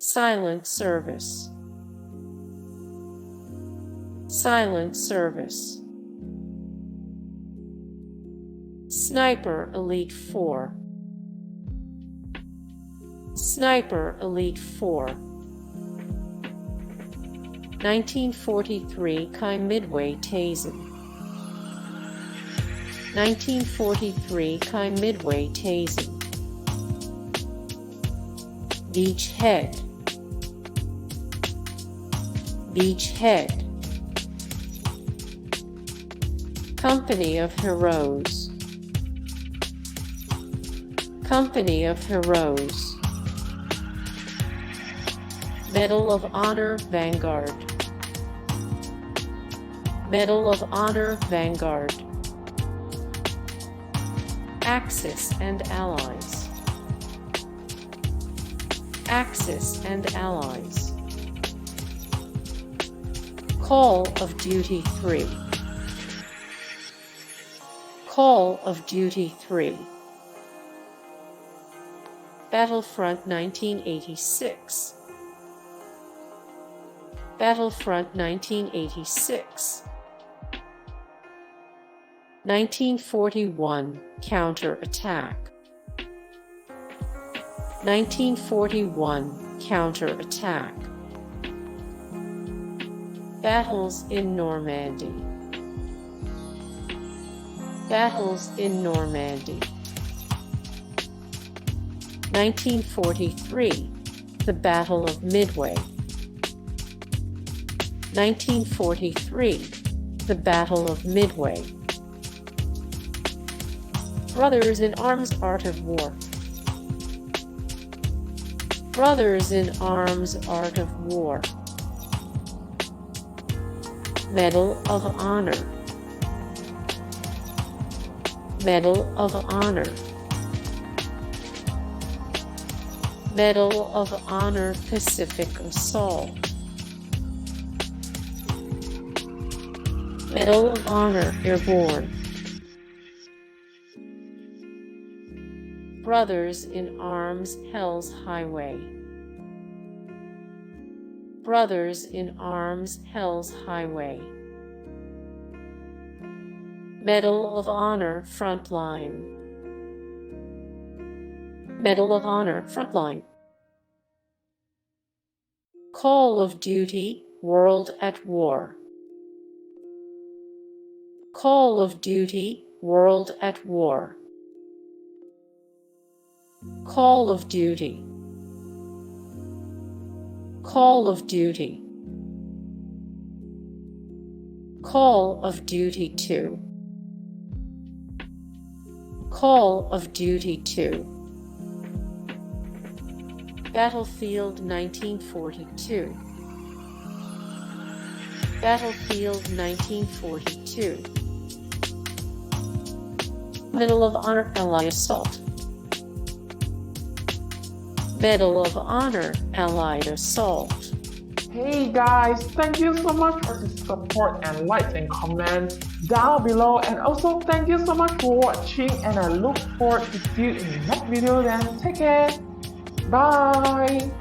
Silent service. Silent service. Sniper Elite 4. Sniper Elite 4. 1943 Midway Taisen. 1943 Midway Taisen. Beachhead. Beachhead. Company of Heroes. Company of Heroes. Medal of Honor Vanguard. Medal of Honor Vanguard. Axis and Allies. Axis and Allies. Call of Duty 3. Call of Duty 3. Battlefront 1986. Battlefront 1986. 1941 Counterattack. 1941 Counterattack. Battles in Normandy. Battles in Normandy. 1943 The Battle of Midway. 1943 The Battle of Midway. Brothers in Arms Art of War. Brothers in Arms Art of War. Medal of Honor. Medal of Honor. Medal of Honor Pacific Assault. Medal of Honor Airborne. Brothers in Arms Hell's Highway. Brothers in Arms Hell's Highway. Medal of Honor Frontline. Medal of Honor Frontline. Call of Duty World at War. Call of Duty World at War. Call of Duty. Call of Duty. Call of Duty 2. Call of Duty 2. Battlefield 1942. Battlefield 1942. Medal of Honor Allied Assault. Medal of Honor Allied Assault. Hey guys, thank you so much for the support and likes and comments down below, and also thank you so much for watching, and I look forward to see you in the next video. Then take care. Bye.